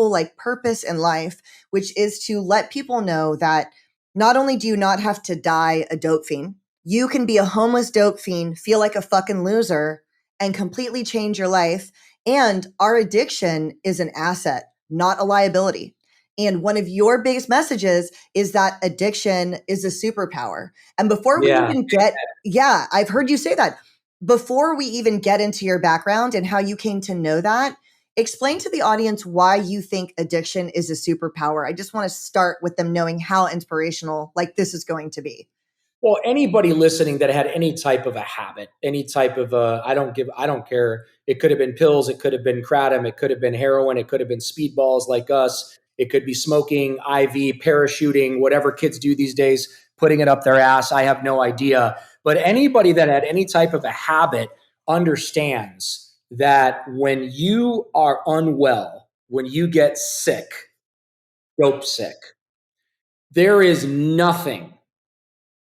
like purpose in life, which is to let people know that not only do you not have to die a dope fiend, you can be a homeless dope fiend, feel like a fucking loser, and completely change your life. And our addiction is an asset, not a liability. And one of your biggest messages is that addiction is a superpower. And before we even get, I've heard you say that. Before we even get into your background and how you came to know that, explain to the audience why you think addiction is a superpower. I just want to start with them knowing how inspirational like this is going to be. Well, anybody listening that had any type of a habit, any type of I don't care. It could have been pills. It could have been kratom. It could have been heroin. It could have been speedballs like us. It could be smoking, IV, parachuting, whatever kids do these days, putting it up their ass. I have no idea. But anybody that had any type of a habit understands that when you are unwell, when you get sick, dope sick, there is nothing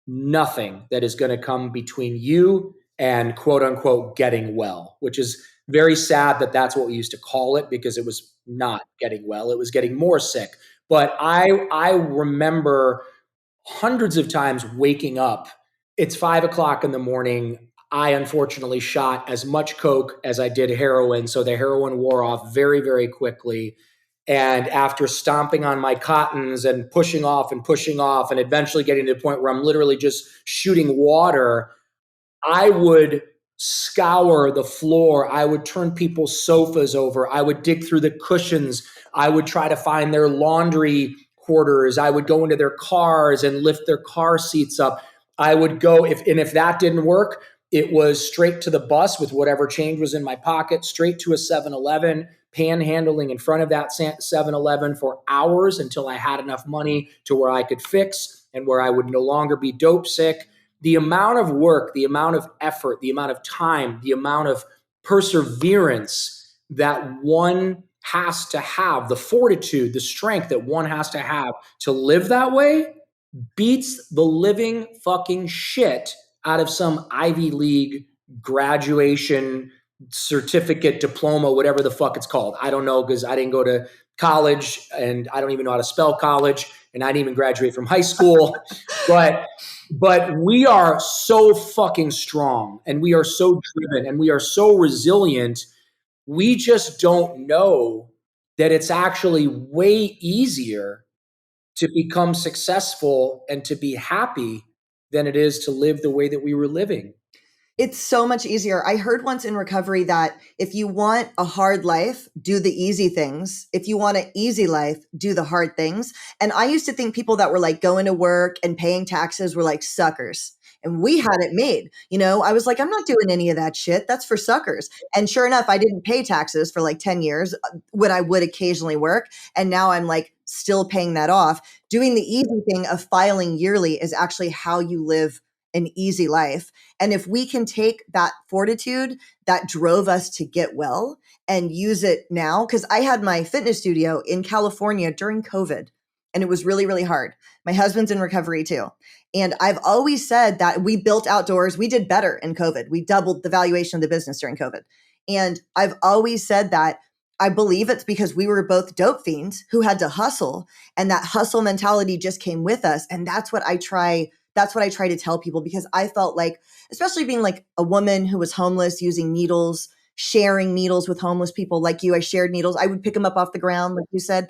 that is going to come between you and quote unquote getting well, which is very sad that that's what we used to call it, because it was not getting well. It was getting more sick. But I remember hundreds of times waking up. It's 5 o'clock in the morning. I unfortunately shot as much coke as I did heroin. So the heroin wore off very, very quickly. And after stomping on my cottons and pushing off and eventually getting to the point where I'm literally just shooting water, I would scour the floor. I would turn people's sofas over. I would dig through the cushions. I would try to find their laundry quarters. I would go into their cars and lift their car seats up. I would go, if that didn't work, it was straight to the bus with whatever change was in my pocket, straight to a 7-Eleven, panhandling in front of that 7-Eleven for hours until I had enough money to where I could fix and where I would no longer be dope sick. The amount of work, the amount of effort, the amount of time, the amount of perseverance that one has to have, the fortitude, the strength that one has to have to live that way beats the living fucking shit out of some Ivy League graduation certificate, diploma, whatever the fuck it's called. I don't know, because I didn't go to college and I don't even know how to spell college, and I didn't even graduate from high school. But we are so fucking strong, and we are so driven, and we are so resilient. We just don't know that it's actually way easier to become successful and to be happy than it is to live the way that we were living. It's so much easier. I heard once in recovery that if you want a hard life, do the easy things. If you want an easy life, do the hard things. And I used to think people that were like going to work and paying taxes were like suckers. And we had it made. You know, I was like, I'm not doing any of that shit. That's for suckers. And sure enough, I didn't pay taxes for like 10 years when I would occasionally work. And now I'm like still paying that off. Doing the easy thing of filing yearly is actually how you live an easy life. And if we can take that fortitude that drove us to get well and use it now, because I had my fitness studio in California during COVID, and it was really, really hard. My husband's in recovery too. And I've always said that we built outdoors. We did better in COVID. We doubled the valuation of the business during COVID. And I've always said that I believe it's because we were both dope fiends who had to hustle, and that hustle mentality just came with us. And that's what I try to tell people, because I felt like, especially being like a woman who was homeless, using needles, sharing needles with homeless people like you, I shared needles. I would pick them up off the ground, like you said.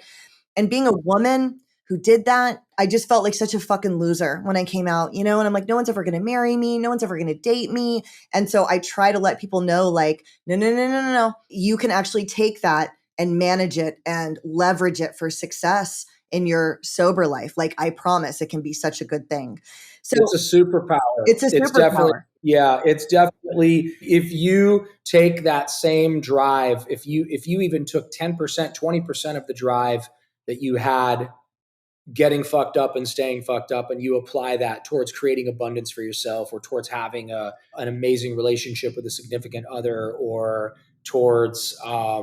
And being a woman who did that, I just felt like such a fucking loser when I came out, you know, and I'm like, no one's ever going to marry me. No one's ever going to date me. And so I try to let people know, like, no. You can actually take that and manage it and leverage it for success in your sober life. Like, I promise it can be such a good thing. So it's a superpower. It's a superpower. It's definitely, if you take that same drive, if you even took 10%, 20% of the drive that you had getting fucked up and staying fucked up, and you apply that towards creating abundance for yourself, or towards having an amazing relationship with a significant other, or towards, I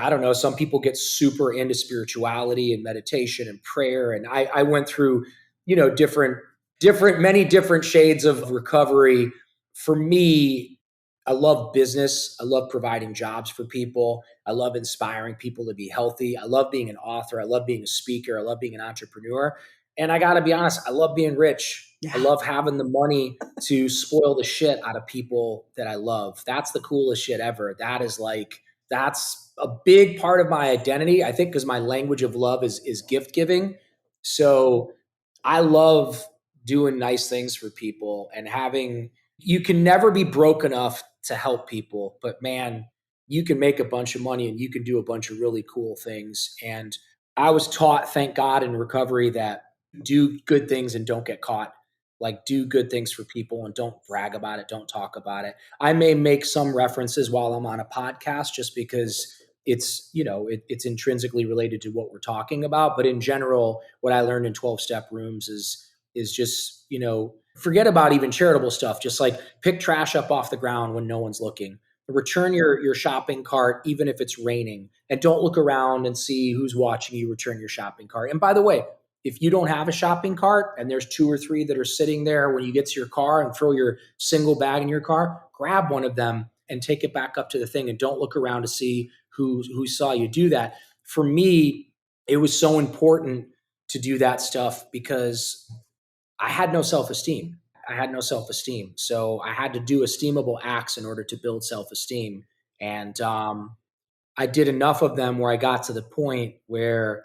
don't know, some people get super into spirituality and meditation and prayer. And I went through, many different shades of recovery. For me, I love business. I love providing jobs for people. I love inspiring people to be healthy. I love being an author. I love being a speaker. I love being an entrepreneur. And I got to be honest, I love being rich. I Yeah. love having the money to spoil the shit out of people that I love. That's the coolest shit ever. That's a big part of my identity. I think because my language of love is gift giving. So I love doing nice things for people and having, you can never be broke enough to help people, but man, you can make a bunch of money and you can do a bunch of really cool things. And I was taught, thank God, in recovery that do good things and don't get caught. Like, do good things for people and don't brag about it, don't talk about it. I may make some references while I'm on a podcast just because it's, it's intrinsically related to what we're talking about. But in general, what I learned in 12-step rooms is just, forget about even charitable stuff. Just like pick trash up off the ground when no one's looking. Return your shopping cart, even if it's raining, and don't look around and see who's watching you return your shopping cart. And by the way, if you don't have a shopping cart and there's 2 or 3 that are sitting there when you get to your car and throw your single bag in your car, grab one of them and take it back up to the thing and don't look around to see who saw you do that. For me, it was so important to do that stuff because I had no self-esteem. So I had to do esteemable acts in order to build self-esteem. And I did enough of them where I got to the point where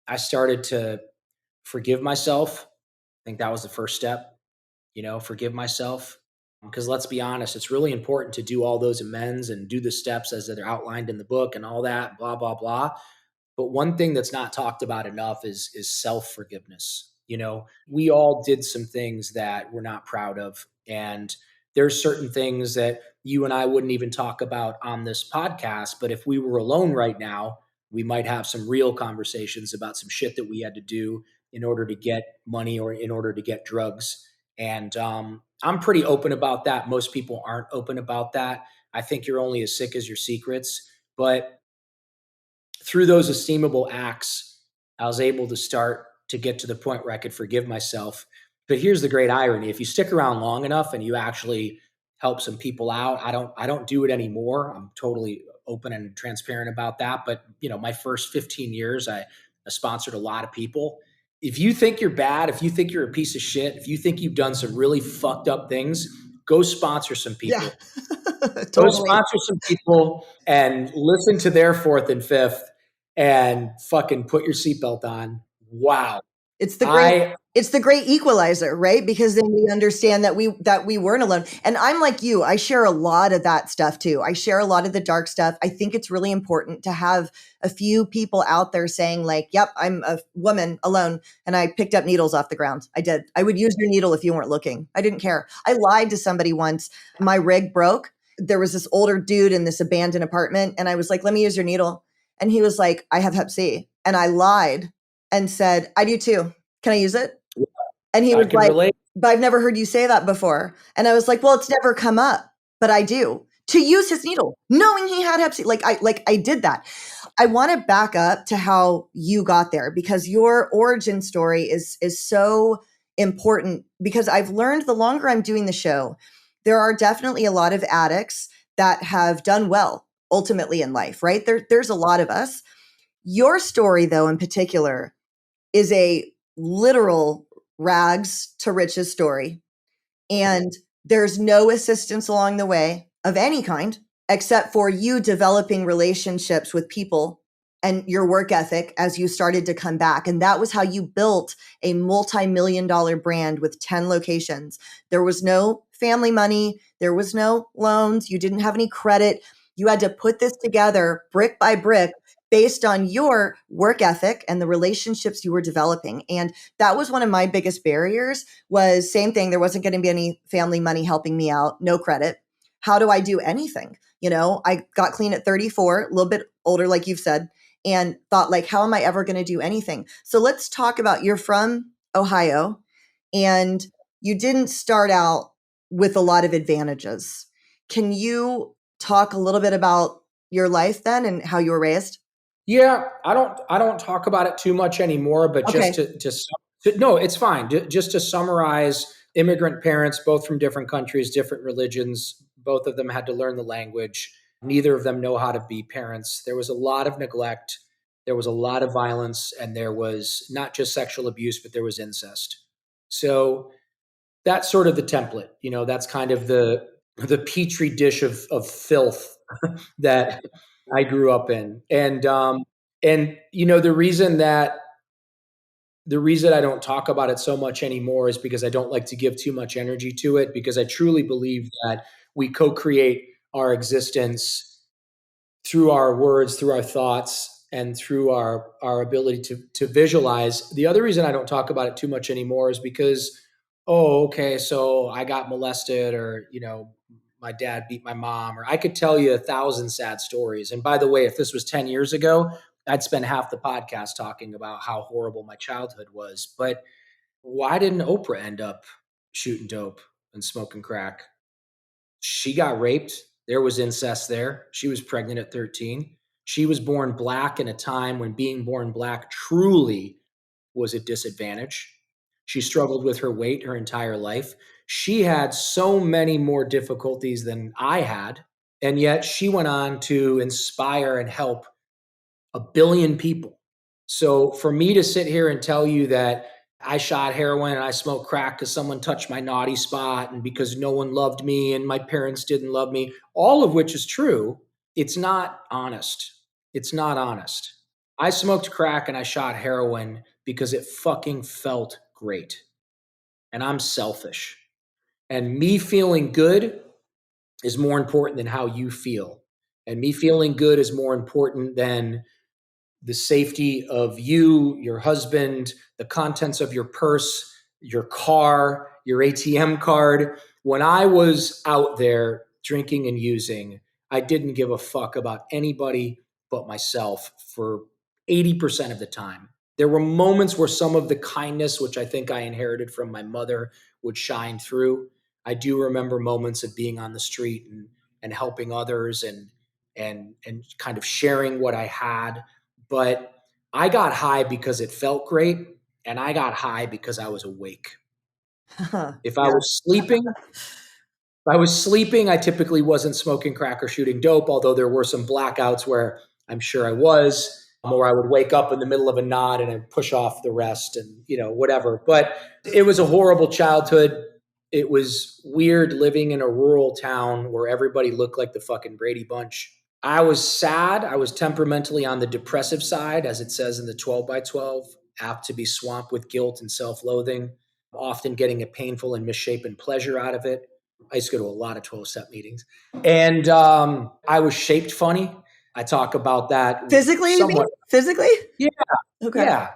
I started to forgive myself. I think that was the first step, forgive myself. Because let's be honest, it's really important to do all those amends and do the steps as they're outlined in the book and all that, blah, blah, blah. But one thing that's not talked about enough is self-forgiveness. We all did some things that we're not proud of. And there's certain things that you and I wouldn't even talk about on this podcast. But if we were alone right now, we might have some real conversations about some shit that we had to do in order to get money or in order to get drugs. And I'm pretty open about that. Most people aren't open about that. I think you're only as sick as your secrets. But through those esteemable acts, I was able to start to get to the point where I could forgive myself. But here's the great irony. If you stick around long enough and you actually help some people out, I don't do it anymore. I'm totally open and transparent about that. But my first 15 years, I sponsored a lot of people. If you think you're bad, if you think you're a piece of shit, if you think you've done some really fucked up things, go sponsor some people. Yeah. Go Totally. sponsor some people and listen to their 4th and 5th and fucking put your seatbelt on. Wow. It's the great equalizer, right? Because then we understand that we weren't alone. And I'm like you, I share a lot of that stuff too. I share a lot of the dark stuff. I think it's really important to have a few people out there saying like, yep, I'm a woman alone and I picked up needles off the ground. I did. I would use your needle if you weren't looking. I didn't care. I lied to somebody once. My rig broke. There was this older dude in this abandoned apartment and I was like, let me use your needle. And he was like, I have Hep C. And I lied and said, I do too. Can I use it? And he was like, relate. But I've never heard you say that before. And I was like, well, it's never come up, but I do. To use his needle, knowing he had Hep C. Like I did that. I want to back up to how you got there because your origin story is so important because I've learned the longer I'm doing the show, there are definitely a lot of addicts that have done well ultimately in life, right? There's a lot of us. Your story, though, in particular, is a literal rags to riches story. And there's no assistance along the way of any kind, except for you developing relationships with people and your work ethic as you started to come back. And that was how you built a multi-million-dollar brand with 10 locations. There was no family money. There was no loans. You didn't have any credit. You had to put this together brick by brick based on your work ethic and the relationships you were developing. And that was one of my biggest barriers was same thing. There wasn't going to be any family money helping me out, no credit. How do I do anything? I got clean at 34, a little bit older, like you've said, and thought like, how am I ever going to do anything? So let's talk about, you're from Ohio and you didn't start out with a lot of advantages. Can you talk a little bit about your life then and how you were raised? Yeah, I don't talk about it too much anymore, but Okay. No, it's fine. Just to summarize, immigrant parents, both from different countries, different religions, Both of them had to learn the language. Neither of them know how to be parents. There was a lot of neglect. There was a lot of violence, and there was not just sexual abuse, but there was incest. So that's sort of the template. That's kind of the petri dish of filth that I grew up in. And the reason I don't talk about it so much anymore is because I don't like to give too much energy to it, because I truly believe that we co-create our existence through our words, through our thoughts, and through our ability to visualize. The other reason I don't talk about it too much anymore is because, oh, okay, so I got molested, or my dad beat my mom, or I could tell you 1,000 sad stories. And by the way, if this was 10 years ago, I'd spend half the podcast talking about how horrible my childhood was. But why didn't Oprah end up shooting dope and smoking crack? She got raped. There was incest there. She was pregnant at 13. She was born black in a time when being born black truly was a disadvantage. She struggled with her weight her entire life. She had so many more difficulties than I had. And yet she went on to inspire and help a billion people. So for me to sit here and tell you that I shot heroin and I smoked crack because someone touched my naughty spot and because no one loved me and my parents didn't love me, all of which is true, it's not honest. It's not honest. I smoked crack and I shot heroin because it fucking felt great. And I'm selfish. And me feeling good is more important than how you feel. And me feeling good is more important than the safety of you, your husband, the contents of your purse, your car, your ATM card. When I was out there drinking and using, I didn't give a fuck about anybody but myself for 80% of the time. There were moments where some of the kindness, which I think I inherited from my mother, would shine through. I do remember moments of being on the street and helping others and kind of sharing what I had. But I got high because it felt great, and I got high because I was awake. If I was sleeping, I typically wasn't smoking crack or shooting dope, although there were some blackouts where I'm sure I was, or I would wake up in the middle of a nod and I'd push off the rest and, whatever. But it was a horrible childhood. It was weird living in a rural town where everybody looked like the fucking Brady Bunch. I was sad. I was temperamentally on the depressive side, as it says in the 12 by 12, apt to be swamped with guilt and self-loathing, often getting a painful and misshapen pleasure out of it. I used to go to a lot of 12-step meetings. And I was shaped funny. I talk about that. Physically, somewhat. You mean? Physically? Yeah. Okay.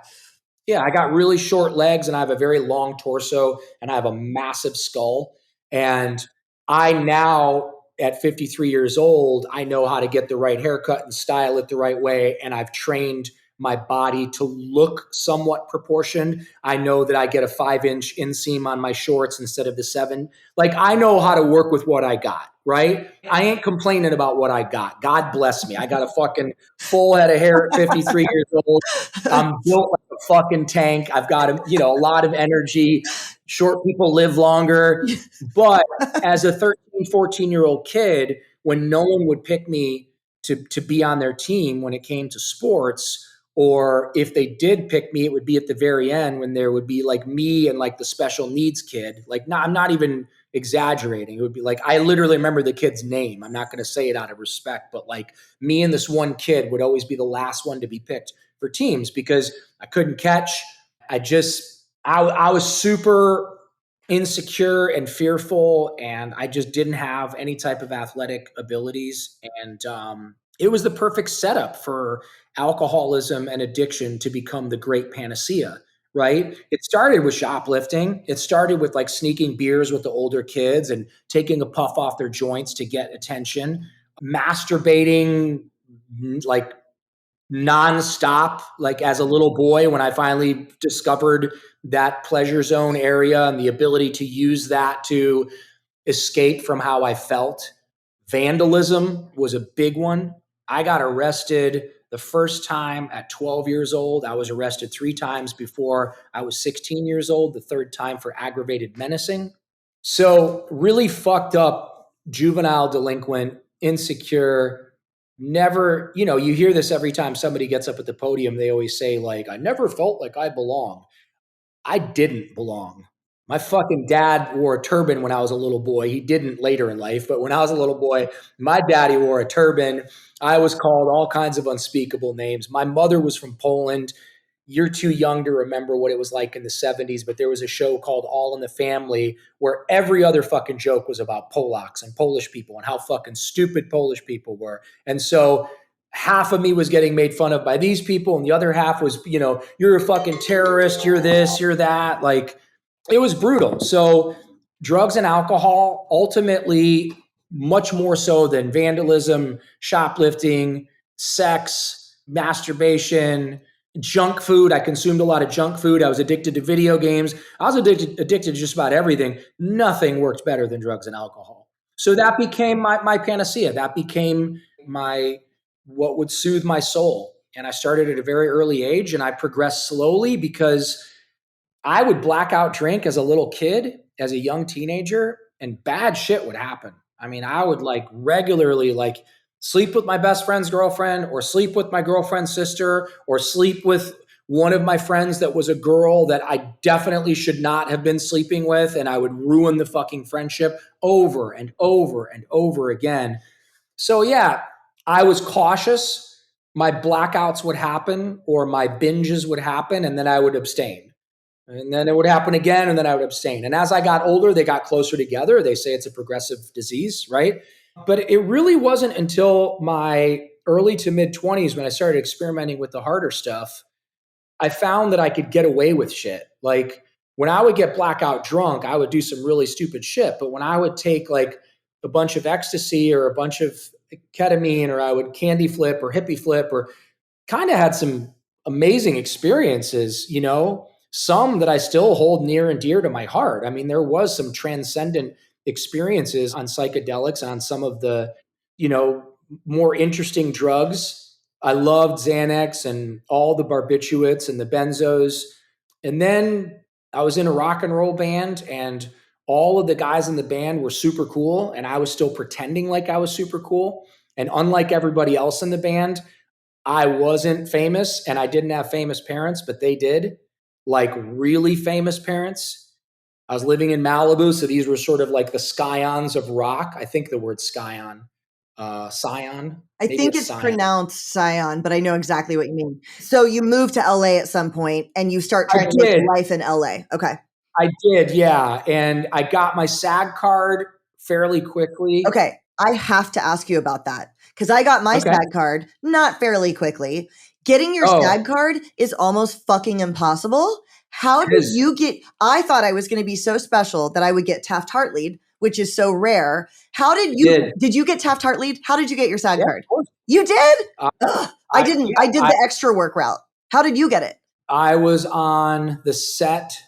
Yeah. I got really short legs and I have a very long torso and I have a massive skull. And I now, at 53 years old, I know how to get the right haircut and style it the right way. And I've trained my body to look somewhat proportioned. I know that I get a 5-inch inseam on my shorts instead of the 7. Like, I know how to work with what I got, right? I ain't complaining about what I got. God bless me. I got a fucking full head of hair at 53 years old. I'm built like a fucking tank. I've got a lot of energy. Short people live longer. But as a 13, 14-year-old kid, when no one would pick me to be on their team when it came to sports, or if they did pick me, it would be at the very end when there would be like me and like the special needs kid. Like, no, I'm not even exaggerating. It would be like, I literally remember the kid's name. I'm not going to say it out of respect, but like me and this one kid would always be the last one to be picked for teams because I couldn't catch. I was super insecure and fearful, and I just didn't have any type of athletic abilities. And it was the perfect setup for alcoholism and addiction to become the great panacea, right? It started with shoplifting. It started with like sneaking beers with the older kids and taking a puff off their joints to get attention, masturbating like nonstop, like as a little boy, when I finally discovered that pleasure zone area and the ability to use that to escape from how I felt. Vandalism was a big one. I got arrested the first time at 12 years old. I was arrested 3 times before I was 16 years old, the third time for aggravated menacing. So really fucked up juvenile delinquent, insecure, never, you hear this every time somebody gets up at the podium. They always say, like, I never felt like I belong. I didn't belong. My fucking dad wore a turban when I was a little boy. He didn't later in life, but when I was a little boy, my daddy wore a turban. I was called all kinds of unspeakable names. My mother was from Poland. You're too young to remember what it was like in the 70s, but there was a show called All in the Family where every other fucking joke was about Polacks and Polish people and how fucking stupid Polish people were. And so half of me was getting made fun of by these people, and the other half was, you're a fucking terrorist, you're this, you're that. Like, it was brutal. So drugs and alcohol, ultimately, much more so than vandalism, shoplifting, sex, masturbation, junk food. I consumed a lot of junk food. I was addicted to video games. I was addicted to just about everything. Nothing worked better than drugs and alcohol. So that became my panacea. That became what would soothe my soul. And I started at a very early age, and I progressed slowly because I would blackout drink as a little kid, as a young teenager, and bad shit would happen. I mean, I would like regularly like sleep with my best friend's girlfriend, or sleep with my girlfriend's sister, or sleep with one of my friends that was a girl that I definitely should not have been sleeping with. And I would ruin the fucking friendship over and over and over again. So yeah, I was cautious. My blackouts would happen, or my binges would happen, and then I would abstain. And then it would happen again, and then I would abstain. And as I got older, they got closer together. They say it's a progressive disease, right? But it really wasn't until my early to mid 20s when I started experimenting with the harder stuff, I found that I could get away with shit. Like, when I would get blackout drunk, I would do some really stupid shit. But when I would take like a bunch of ecstasy or a bunch of ketamine, or I would candy flip or hippie flip, or kind of had some amazing experiences, some that I still hold near and dear to my heart. I mean, there was some transcendent experiences on psychedelics, on some of the, more interesting drugs. I loved Xanax and all the barbiturates and the benzos. And then I was in a rock and roll band, and all of the guys in the band were super cool, and I was still pretending like I was super cool. And unlike everybody else in the band, I wasn't famous, and I didn't have famous parents, but they did, like really famous parents. I was living in Malibu, so these were sort of like the scions of rock. I think the word scion. Scion. I think it's pronounced Scion, but I know exactly what you mean. So you moved to LA at some point, and you start trying to make a life in LA. Okay. I did, yeah. And I got my SAG card fairly quickly. Okay. I have to ask you about that, because I got my SAG card not fairly quickly. Getting your SAG card is almost fucking impossible. How did you get? I thought I was going to be so special that I would get Taft-Hartley'd, which is so rare. How did you? Did you get Taft-Hartley'd? How did you get your SAG card? You did? I didn't. I did the extra work route. How did you get it? I was on the set.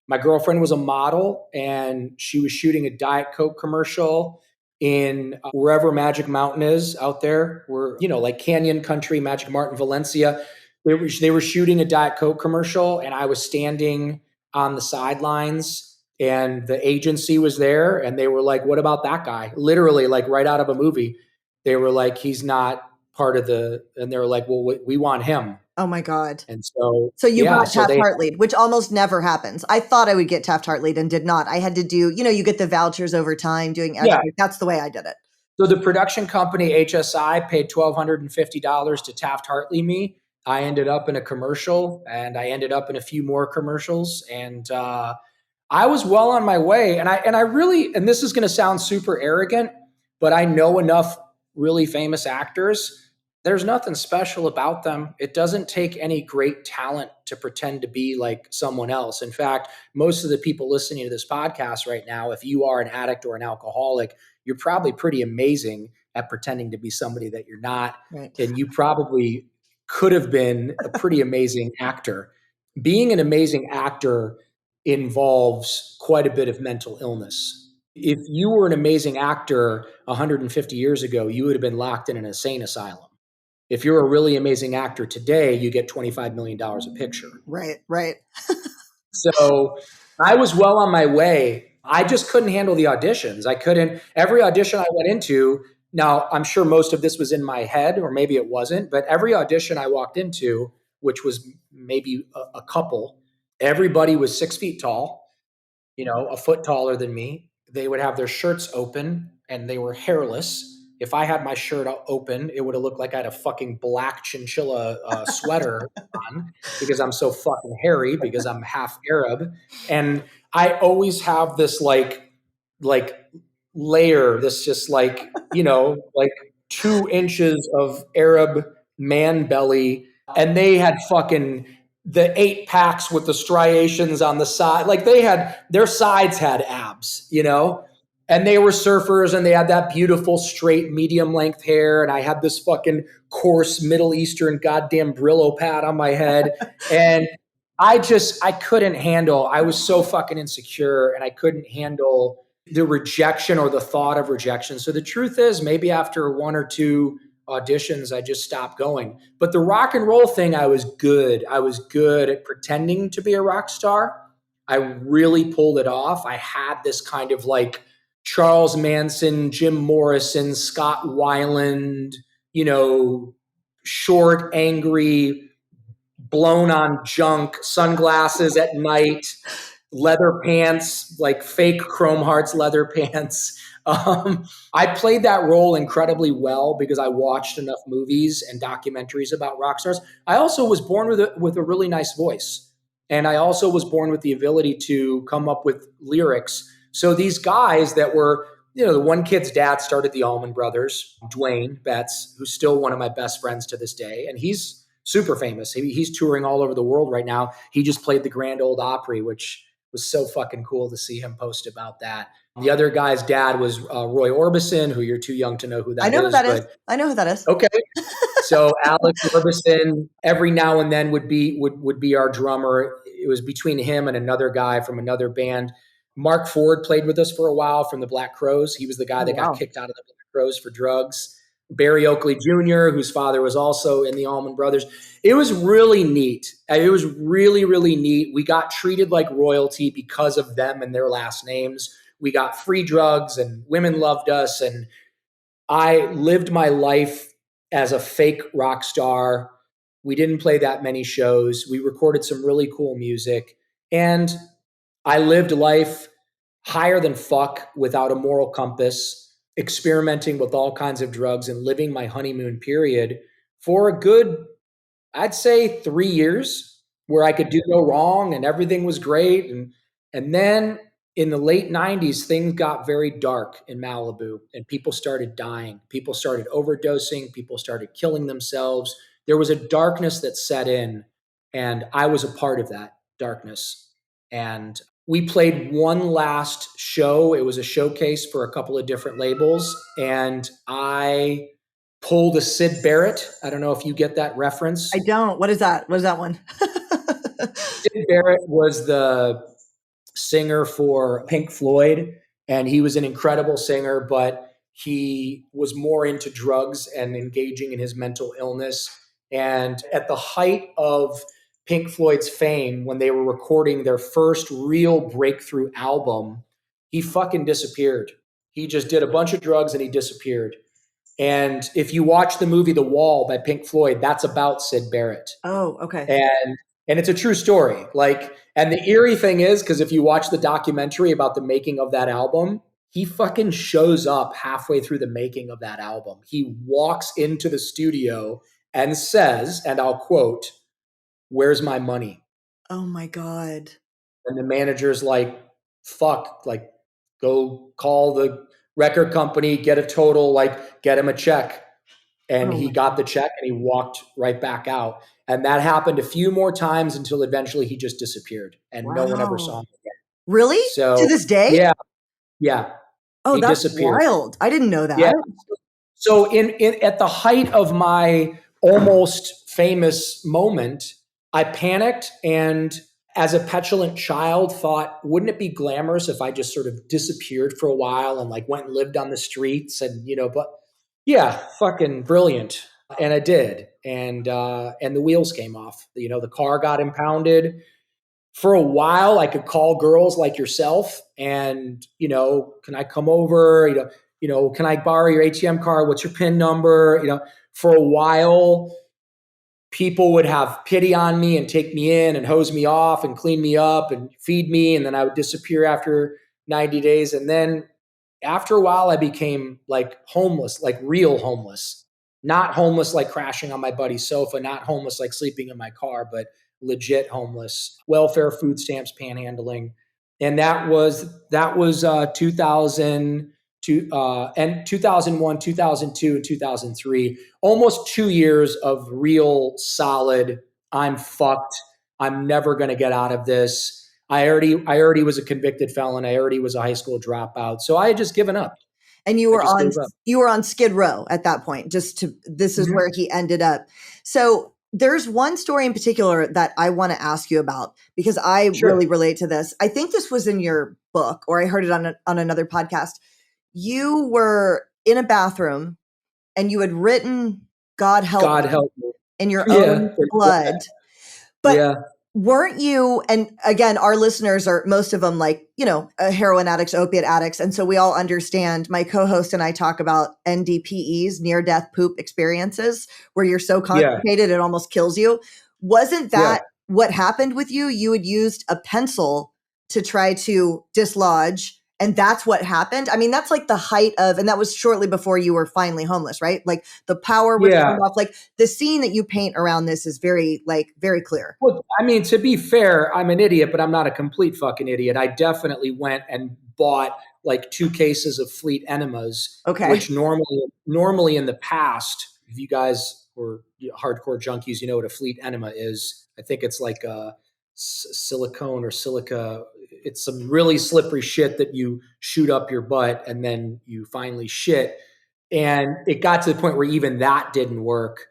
My girlfriend was a model, and she was shooting a Diet Coke commercial in wherever Magic Mountain is out there, where, like Canyon Country, Magic Mountain, Valencia. They were shooting a Diet Coke commercial, and I was standing on the sidelines, and the agency was there, and they were like, "What about that guy?" Literally, like right out of a movie. They were like, "He's not part of the," and they were like, "Well, we want him." Oh my God. And so you got Taft-Hartley'd, which almost never happens. I thought I would get Taft-Hartley'd and did not. I had to do, you get the vouchers over time doing extra. Yeah. That's the way I did it. So the production company HSI paid $1,250 to Taft-Hartley me. I ended up in a commercial, and I ended up in a few more commercials, and I was well on my way. And I really, and this is going to sound super arrogant, but I know enough really famous actors. There's nothing special about them. It doesn't take any great talent to pretend to be like someone else. In fact, most of the people listening to this podcast right now, if you are an addict or an alcoholic, you're probably pretty amazing at pretending to be somebody that you're not. Right. And you probably could have been a pretty amazing actor. Being an amazing actor involves quite a bit of mental illness. If you were an amazing actor 150 years ago, you would have been locked in an insane asylum. If you're a really amazing actor today, you get $25 million a picture. Right, right. So I was well on my way. I just couldn't handle the auditions. I couldn't, every audition I went into, now I'm sure most of this was in my head, or maybe it wasn't, but every audition I walked into, which was maybe a couple, everybody was 6 feet tall, a foot taller than me. They would have their shirts open and they were hairless. If I had my shirt open, it would have looked like I had a fucking black chinchilla sweater on because I'm so fucking hairy because I'm half Arab. And I always have this like layer, this just like 2 inches of Arab man belly. And they had fucking the 8 packs with the striations on the side. Like their sides had abs. And they were surfers and they had that beautiful straight medium length hair. And I had this fucking coarse Middle Eastern goddamn Brillo pad on my head. And I couldn't handle, I was so fucking insecure and I couldn't handle the rejection or the thought of rejection. So the truth is, maybe after 1 or 2 auditions, I just stopped going. But the rock and roll thing, I was good. I was good at pretending to be a rock star. I really pulled it off. I had this kind of like Charles Manson, Jim Morrison, Scott Weiland, short, angry, blown on junk, sunglasses at night, leather pants, like fake Chrome Hearts leather pants. I played that role incredibly well because I watched enough movies and documentaries about rock stars. I also was born with a really nice voice. And I also was born with the ability to come up with lyrics. So these guys that were, the one kid's dad started the Allman Brothers, Dwayne Betts, who's still one of my best friends to this day. And he's super famous. He's touring all over the world right now. He just played the Grand Ole Opry, which was so fucking cool to see him post about that. The other guy's dad was Roy Orbison, who you're too young to know who that is. I know who that is. I know who that is. Okay. So Alex Orbison every now and then would be our drummer. It was between him and another guy from another band. Mark Ford played with us for a while from the Black Crowes. He was the guy that got kicked out of the Black Crowes for drugs. Barry Oakley Jr., whose father was also in the Allman Brothers. It was really neat. It was really, really neat. We got treated like royalty because of them and their last names. We got free drugs and women loved us. And I lived my life as a fake rock star. We didn't play that many shows. We recorded some really cool music. And I lived life higher than fuck without a moral compass, experimenting with all kinds of drugs and living my honeymoon period for a good, I'd say 3 years where I could do no wrong and everything was great. And then in the late 90s, things got very dark in Malibu and people started dying. People started overdosing. People started killing themselves. There was a darkness that set in and I was a part of that darkness. And we played one last show. It was a showcase for a couple of different labels. And I pulled a Syd Barrett. I don't know if you get that reference. I don't. What is that? What is that one? Syd Barrett was the singer for Pink Floyd. And he was an incredible singer, but he was more into drugs and engaging in his mental illness. And at the height of Pink Floyd's fame, when they were recording their first real breakthrough album, he fucking disappeared. He just did a bunch of drugs and he disappeared. And if you watch the movie The Wall by Pink Floyd, that's about Syd Barrett. Oh, okay. And it's a true story. And the eerie thing is, because if you watch the documentary about the making of that album, he fucking shows up halfway through the making of that album. He walks into the studio and says, and I'll quote, "Where's my money?" Oh my God. And the manager's like, fuck, go call the record company, get a total, get him a check. And he got the check and he walked right back out. And that happened a few more times until eventually he just disappeared and no one ever saw him again. Really? So to this day? Yeah. Yeah. Oh, that's wild. I didn't know that. Yeah. So at the height of my almost famous moment, I panicked and as a petulant child thought, wouldn't it be glamorous if I just sort of disappeared for a while and went and lived on the streets and, but yeah, fucking brilliant. And I did. And the wheels came off, the car got impounded. For a while, I could call girls like yourself and, can I come over? Can I borrow your ATM card? What's your PIN number? For a while, people would have pity on me and take me in and hose me off and clean me up and feed me. And then I would disappear after 90 days. And then after a while, I became like homeless, like real homeless, not homeless, like crashing on my buddy's sofa, not homeless, like sleeping in my car, but legit homeless, welfare, food stamps, panhandling. And that was 2002, and 2001, 2002, and 2003, almost 2 years of real solid, I'm fucked. I'm never going to get out of this. I already was a convicted felon. I already was a high school dropout. So I had just given up. And I just gave up. you were on Skid Row at that point. This is where he ended up. So there's one story in particular that I want to ask you about because I really relate to this. I think this was in your book, or I heard it on another podcast. You were in a bathroom and you had written "God help me" in your own blood. But weren't you, and again, our listeners are most of them like, heroin addicts, opiate addicts. And so we all understand, my co-host and I talk about NDPEs, near death poop experiences, where you're so constipated, it almost kills you. Wasn't that what happened with you? You had used a pencil to try to dislodge, and that's what happened. I mean, that's like the height of, and that was shortly before you were finally homeless, right? Like the power was turned off. Like the scene that you paint around this is very clear. Well, I mean, to be fair, I'm an idiot, but I'm not a complete fucking idiot. I definitely went and bought like 2 cases of Fleet enemas, which normally in the past, if you guys were hardcore junkies, you know what a Fleet enema is. I think it's like a silicone or silica. It's some really slippery shit that you shoot up your butt and then you finally shit. And it got to the point where even that didn't work.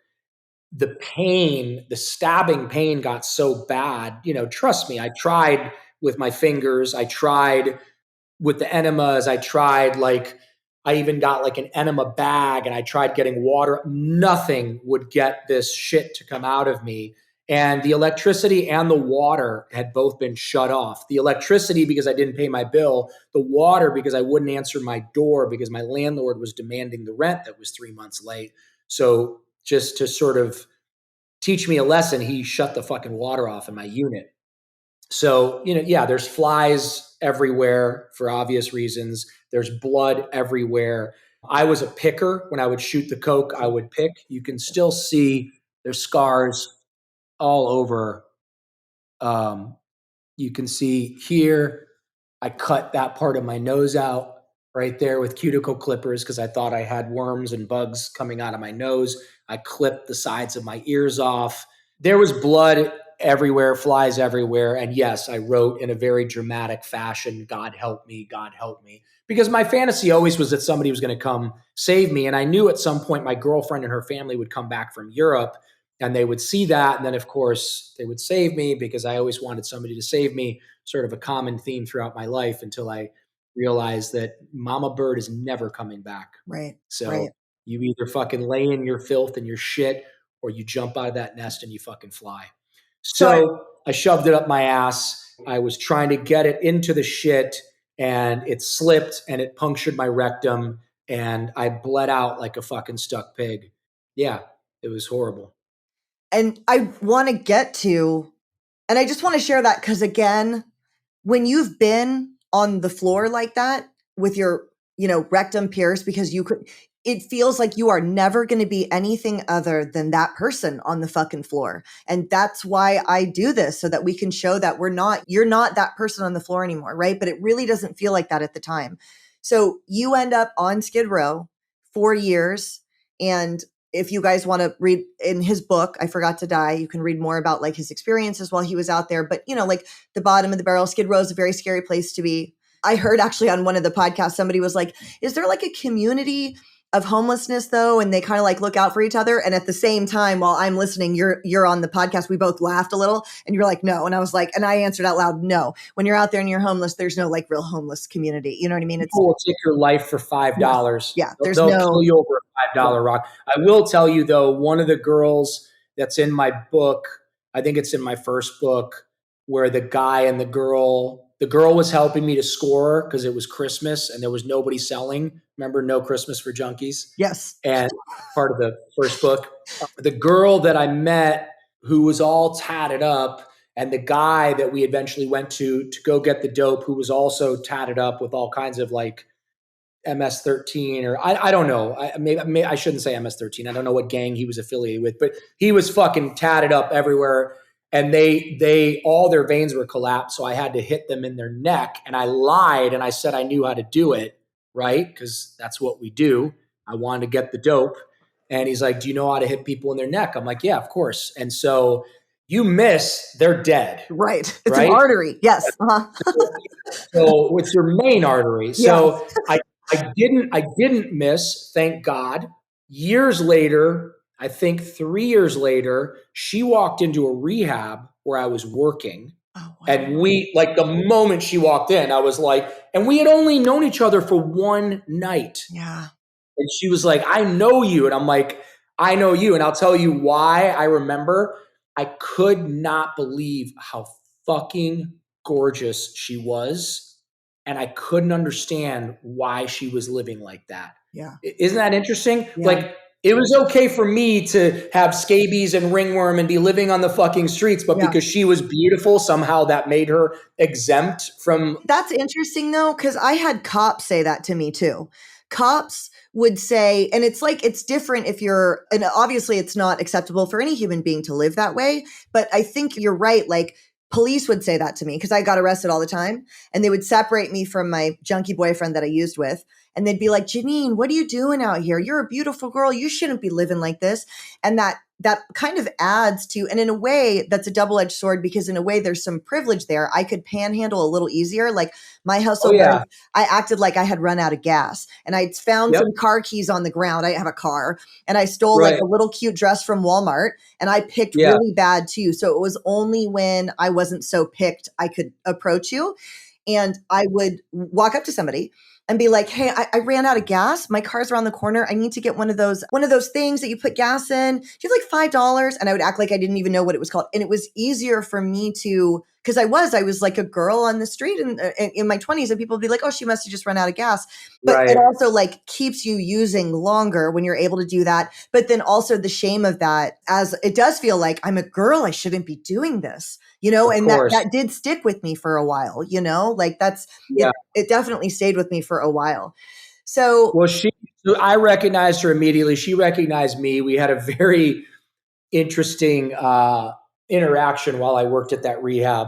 The pain, the stabbing pain got so bad, trust me, I tried with my fingers. I tried with the enemas. I even got like an enema bag and I tried getting water. Nothing would get this shit to come out of me. And the electricity and the water had both been shut off. The electricity because I didn't pay my bill, the water because I wouldn't answer my door because my landlord was demanding the rent that was 3 months late. So just to sort of teach me a lesson, he shut the fucking water off in my unit. So, there's flies everywhere for obvious reasons. There's blood everywhere. I was a picker. When I would shoot the coke, I would pick. You can still see there's scars all over. You can see here, I cut that part of my nose out right there with cuticle clippers because I thought I had worms and bugs coming out of my nose. I clipped the sides of my ears off. There was blood everywhere, flies everywhere. And yes, I wrote in a very dramatic fashion, God help me, God help me. Because my fantasy always was that somebody was going to come save me. And I knew at some point my girlfriend and her family would come back from Europe and they would see that. And then, of course, they would save me because I always wanted somebody to save me, sort of a common theme throughout my life until I realized that Mama Bird is never coming back. Right. So you either fucking lay in your filth and your shit or you jump out of that nest and you fucking fly. So I shoved it up my ass. I was trying to get it into the shit and it slipped and it punctured my rectum and I bled out like a fucking stuck pig. Yeah, it was horrible. And I want to get to, and I just want to share that because again, when you've been on the floor like that with your, rectum pierced because it feels like you are never going to be anything other than that person on the fucking floor. And that's why I do this, so that we can show that you're not that person on the floor anymore. Right. But it really doesn't feel like that at the time. So you end up on Skid Row 4 years. And if you guys want to read in his book, I Forgot to Die, you can read more about like his experiences while he was out there. But, like the bottom of the barrel, Skid Row is a very scary place to be. I heard actually on one of the podcasts, somebody was like, is there like a community of homelessness though? And they kind of like look out for each other. And at the same time, while I'm listening, you're on the podcast. We both laughed a little and you're like, no. And I was like, and I answered out loud, no. When you're out there and you're homeless, there's no like real homeless community. You know what I mean? People will take your life for $5. Yeah. They'll kill you over a $5 rock. I will tell you though, one of the girls that's in my book, I think it's in my first book, where the girl was helping me to score because it was Christmas and there was nobody selling. Remember No Christmas for Junkies? Yes. And part of the first book. The girl that I met who was all tatted up, and the guy that we eventually went to go get the dope, who was also tatted up with all kinds of like MS-13, or I don't know. Maybe I shouldn't say MS-13. I don't know what gang he was affiliated with, but he was fucking tatted up everywhere. And they all their veins were collapsed, so I had to hit them in their neck. And I lied and I said I knew how to do it, right? Because that's what we do. I wanted to get the dope. And he's like, "Do you know how to hit people in their neck?" I'm like, "Yeah, of course." And so you miss, they're dead, Right. It's an right? artery. Yes. Uh-huh. So it's your main artery. Yes. So I didn't miss, thank God. Years later, I think 3 years later, she walked into a rehab where I was working. Oh, wow. And we, like, the moment she walked in, I was like, and we had only known each other for one night. Yeah. And she was like, "I know you." And I'm like, "I know you." And I'll tell you why I remember. I could not believe how fucking gorgeous she was. And I couldn't understand why she was living like that. Yeah. Isn't that interesting? Yeah. Like, it was okay for me to have scabies and ringworm and be living on the fucking streets, but Yeah. because she was beautiful, somehow that made her exempt from. That's interesting though, because I had cops say that to me too. Cops would say, and it's like, it's different if you're, and obviously it's not acceptable for any human being to live that way. But I think you're right. Like police would say that to me because I got arrested all the time and they would separate me from my junkie boyfriend that I used with. And they'd be like, "Jeannine, what are you doing out here? You're a beautiful girl. You shouldn't be living like this." And that kind of adds to, and in a way that's a double-edged sword because in a way there's some privilege there. I could panhandle a little easier. Like my household, Yeah. I acted like I had run out of gas and I'd found Yep. some car keys on the ground. I have a car and I stole like Right. a little cute dress from Walmart and I picked Yeah. really bad too. So it was only when I wasn't so picked I could approach you. And I would walk up to somebody and be like, "Hey, I ran out of gas. My car's around the corner. I need to get one of those things that you put gas in. Do you have like $5?" And I would act like I didn't even know what it was called. And it was easier for me to, because I was like a girl on the street and in my 20s, and people would be like, "Oh, she must have just run out of gas." But Right. it also like keeps you using longer when you're able to do that. But then also the shame of that, as it does feel like I'm a girl, I shouldn't be doing this, Of and course. that did stick with me for a while, like Yeah. it definitely stayed with me for a while. So Well, so I recognized her immediately. She recognized me. We had a very interesting interaction while I worked at that rehab.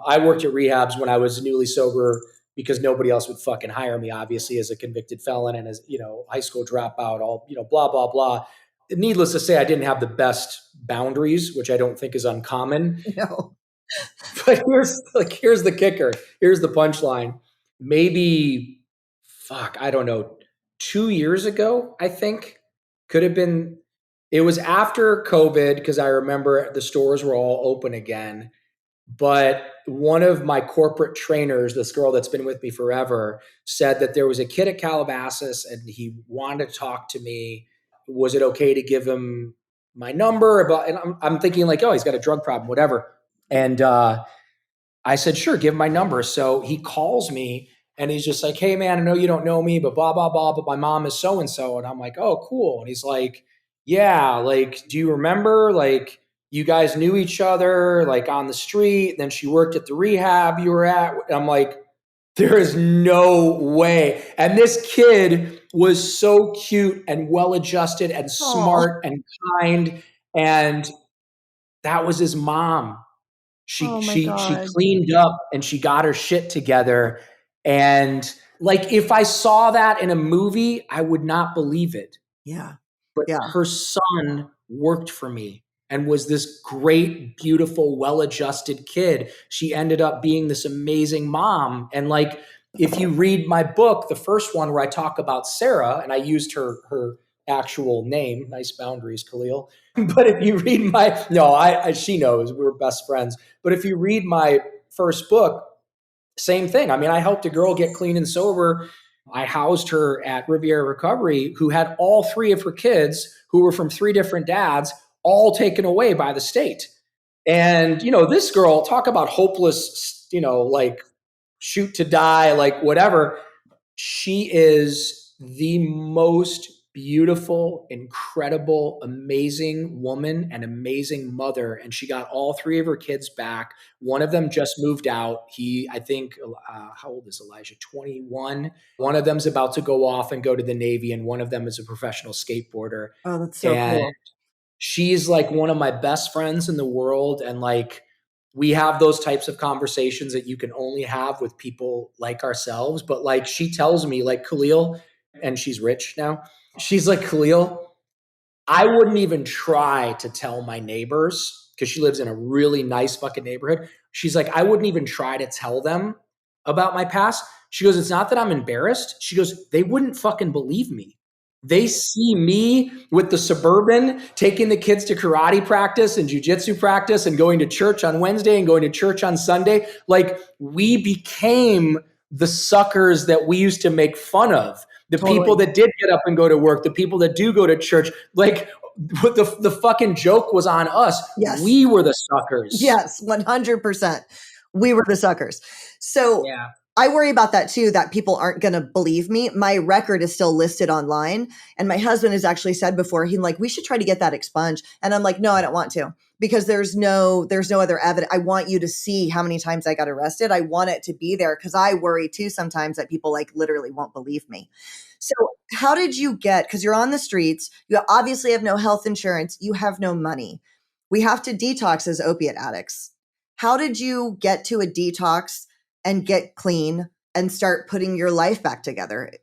I worked at rehabs when I was newly sober because nobody else would fucking hire me, obviously, as a convicted felon and as, high school dropout, all, blah, blah, blah. Needless to say, I didn't have the best boundaries, which I don't think is uncommon. no. But here's the kicker. Here's the punchline. Maybe, I don't know, 2 years ago, I think, could have been. It was after COVID because I remember the stores were all open again. But one of my corporate trainers, this girl that's been with me forever, said that there was a kid at Calabasas and he wanted to talk to me. Was it okay to give him my number? And I'm thinking like, oh, he's got a drug problem, whatever. And I said, sure, give him my number. So he calls me and he's just like, "Hey, man, I know you don't know me, but blah, blah, blah, but my mom is so-and-so." And I'm like, "Oh, cool." And he's like, "Yeah, like, do you remember, like, you guys knew each other, like, on the street? Then she worked at the rehab you were at." And I'm like, there is no way. And this kid was so cute and well-adjusted and smart and kind. And that was his mom. Oh my She God. cleaned up and she got her shit together. And like, if I saw that in a movie, I would not believe it. Yeah. But Yeah. her son worked for me and was this great, beautiful, well-adjusted kid. She ended up being this amazing mom. And like, if you read my book, the first one where I talk about Sarah, and I used her actual name, nice boundaries, Khalil. But if you read she knows we're best friends. But if you read my first book, same thing. I mean, I helped a girl get clean and sober. I housed her at Riviera Recovery, who had all three of her kids who were from three different dads, all taken away by the state. And, this girl, talk about hopeless, like shoot to die, like whatever. She is the most beautiful, incredible, amazing woman and amazing mother. And she got all three of her kids back. One of them just moved out. I think, how old is Elijah? 21. One of them's about to go off and go to the Navy, and one of them is a professional skateboarder. Oh, that's so And cool. she's like one of my best friends in the world. And like, we have those types of conversations that you can only have with people like ourselves. But like, she tells me, like, Khalil, and she's rich now. She's like, Khalil, I wouldn't even try to tell my neighbors, because she lives in a really nice fucking neighborhood. She's like, I wouldn't even try to tell them about my past. She goes, it's not that I'm embarrassed. She goes, they wouldn't fucking believe me. They see me with the Suburban, taking the kids to karate practice and jujitsu practice and going to church on Wednesday and going to church on Sunday. Like, we became the suckers that we used to make fun of. The Totally. people that did get up and go to work, the people that do go to church, like the fucking joke was on us. Yes. We were the suckers. Yes, 100%. We were the suckers. So Yeah. I worry about that too, that people aren't going to believe me. My record is still listed online. And my husband has actually said before, he's like, we should try to get that expunged. And I'm like, no, I don't want to, because there's no other evidence. I want you to see how many times I got arrested. I want it to be there, because I worry too sometimes that people like literally won't believe me. So how did you get, because you're on the streets, you obviously have no health insurance, you have no money. We have to detox as opiate addicts. How did you get to a detox and get clean and start putting your life back together?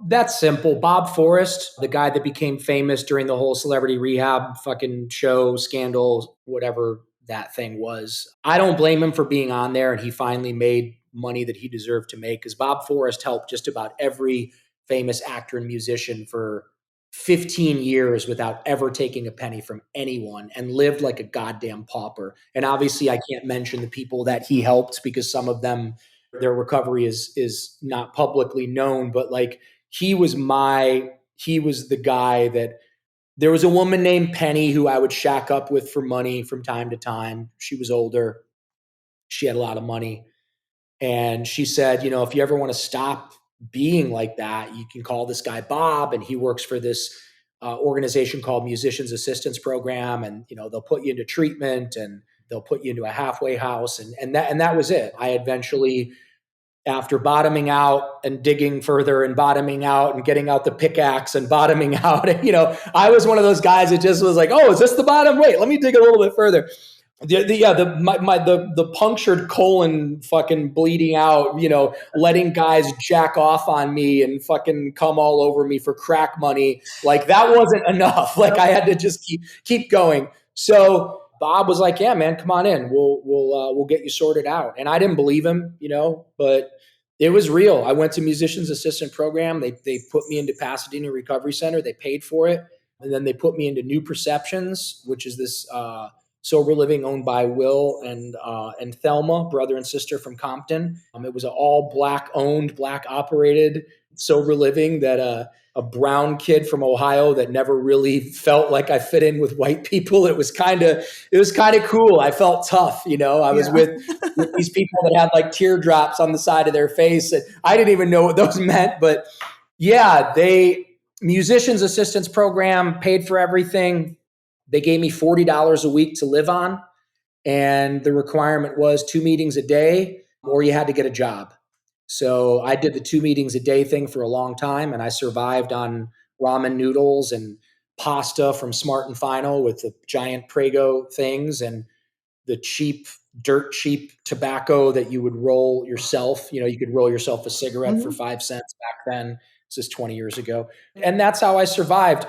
That's simple. Bob Forrest, the guy that became famous during the whole celebrity rehab fucking show, scandal, whatever that thing was. I don't blame him for being on there, and he finally made money that he deserved to make, because Bob Forrest helped just about every famous actor and musician for 15 years without ever taking a penny from anyone, and lived like a goddamn pauper. And obviously I can't mention the people that he helped, because some of them, their recovery is not publicly known, but like, he was the guy that, there was a woman named Penny who I would shack up with for money from time to time. She was older. She had a lot of money. And she said, if you ever want to stop being like that, you can call this guy Bob, and he works for this organization called Musicians Assistance Program. And, they'll put you into treatment, and they'll put you into a halfway house. And that was it. I eventually, after bottoming out and digging further and bottoming out and getting out the pickaxe and bottoming out, I was one of those guys that just was like, oh, is this the bottom? Wait, let me dig a little bit further. The punctured colon fucking bleeding out, letting guys jack off on me and fucking come all over me for crack money. Like, that wasn't enough. Like, I had to just keep going. So Bob was like, yeah, man, come on in. We'll get you sorted out. And I didn't believe him, but it was real. I went to Musicians Assistant Program. They put me into Pasadena Recovery Center. They paid for it. And then they put me into New Perceptions, which is this sober living owned by Will and Thelma, brother and sister from Compton. It was an all Black owned, Black operated sober living that a brown kid from Ohio that never really felt like I fit in with white people. It was kind of cool. I felt tough, I was with these people that had like teardrops on the side of their face, and I didn't even know what those meant. But yeah, Musicians Assistance Program paid for everything. They gave me $40 a week to live on, and the requirement was 2 meetings a day, or you had to get a job. So I did the 2 meetings a day thing for a long time, and I survived on ramen noodles and pasta from Smart and Final with the giant Prego things and the dirt cheap tobacco that you would roll yourself. You could roll yourself a cigarette for 5 cents back then. This is 20 years ago. And that's how I survived.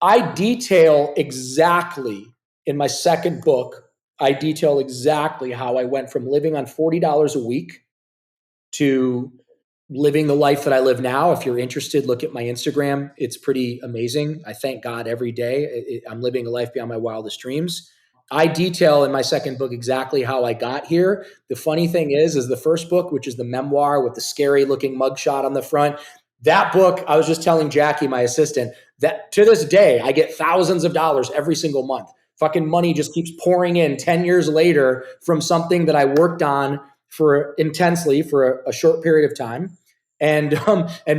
I detail exactly in my second book, I detail exactly how I went from living on $40 a week to living the life that I live now. If you're interested, look at my Instagram. It's pretty amazing. I thank God every day. I'm living a life beyond my wildest dreams. I detail in my second book exactly how I got here. The funny thing is the first book, which is the memoir with the scary looking mugshot on the front, that book, I was just telling Jackie, my assistant, that to this day, I get thousands of dollars every single month Fucking money just keeps pouring in 10 years later from something that I worked on for intensely for a short period of time. And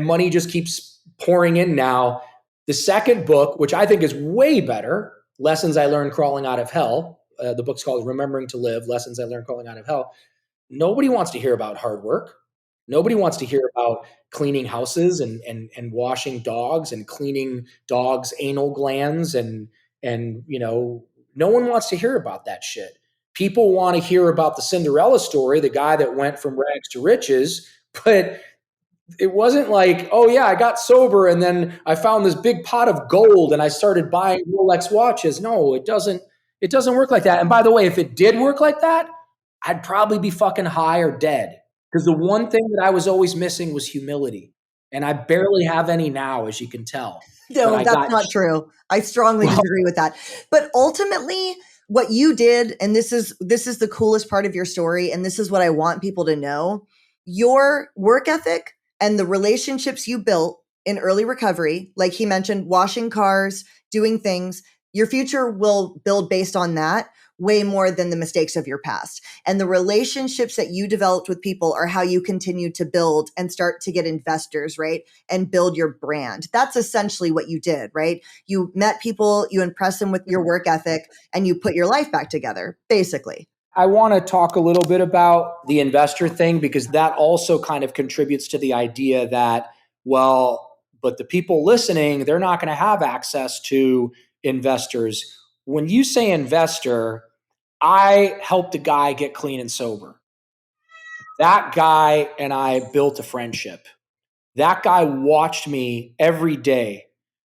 money just keeps pouring in now. The second book, which I think is way better, Lessons I Learned Crawling Out of Hell. The book's called Remembering to Live, Lessons I Learned Crawling Out of Hell. Nobody wants to hear about hard work. Nobody wants to hear about cleaning houses and washing dogs and cleaning dogs' anal glands and no one wants to hear about that shit. People want to hear about the Cinderella story, the guy that went from rags to riches, but it wasn't like, oh yeah, I got sober and then I found this big pot of gold and I started buying Rolex watches. No, it doesn't work like that. And by the way, if it did work like that, I'd probably be fucking high or dead. Because the one thing that I was always missing was humility. And I barely have any now, as you can tell. No, that's not true. I strongly disagree with that. But ultimately, what you did, and this is the coolest part of your story, and this is what I want people to know, your work ethic and the relationships you built in early recovery, like he mentioned, washing cars, doing things, your future will build based on that way more than the mistakes of your past. And the relationships that you developed with people are how you continue to build and start to get investors, right? And build your brand. That's essentially what you did, right? You met people, you impressed them with your work ethic, and you put your life back together, basically. I want to talk a little bit about the investor thing because that also kind of contributes to the idea that, well, but the people listening, they're not going to have access to investors. When you say investor, I helped a guy get clean and sober. That guy and I built a friendship. That guy watched me every day,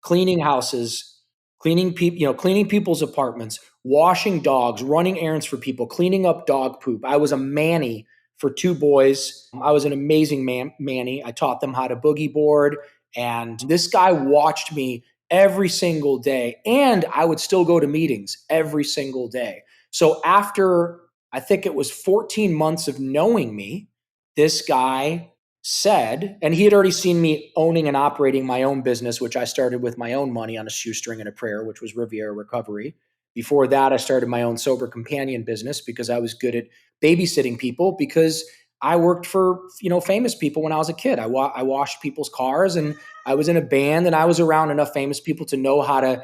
cleaning houses, cleaning people's apartments, washing dogs, running errands for people, cleaning up dog poop. I was a manny for two boys. I was an amazing manny. I taught them how to boogie board. And this guy watched me every single day. And I would still go to meetings every single day. So after, I think it was 14 months of knowing me, this guy said, and he had already seen me owning and operating my own business, which I started with my own money on a shoestring and a prayer, which was Riviera Recovery. Before that, I started my own sober companion business because I was good at babysitting people because I worked for, famous people when I was a kid. I washed people's cars and I was in a band and I was around enough famous people to know how to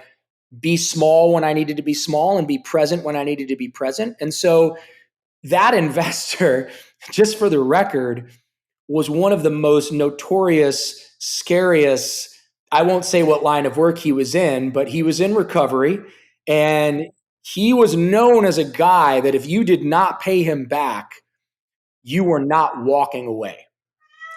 be small when I needed to be small and be present when I needed to be present. And so that investor, just for the record, was one of the most notorious, scariest, I won't say what line of work he was in, but he was in recovery. And he was known as a guy that if you did not pay him back, you were not walking away.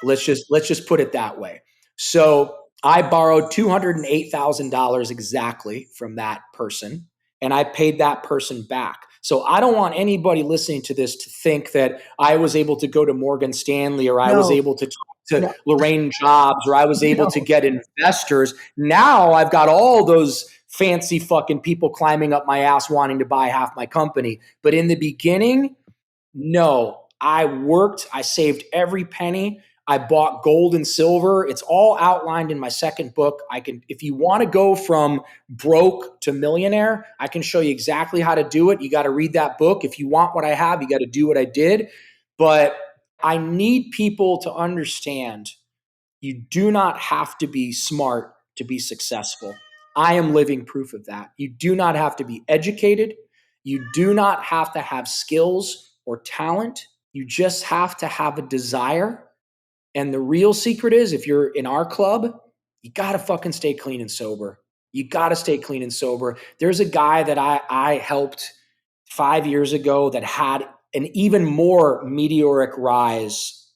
Let's just put it that way. So I borrowed $208,000 exactly from that person, and I paid that person back. So I don't want anybody listening to this to think that I was able to go to Morgan Stanley or I was able to talk to Lorraine Jobs or I was able to get investors. Now I've got all those fancy fucking people climbing up my ass wanting to buy half my company. But in the beginning, no, I worked, I saved every penny. I bought gold and silver. It's all outlined in my second book. If you want to go from broke to millionaire, I can show you exactly how to do it. You got to read that book. If you want what I have, you got to do what I did. But I need people to understand you do not have to be smart to be successful. I am living proof of that. You do not have to be educated. You do not have to have skills or talent. You just have to have a desire. And the real secret is if you're in our club, you got to fucking stay clean and sober. You got to stay clean and sober. There's a guy that I helped 5 years ago that had an even more meteoric rise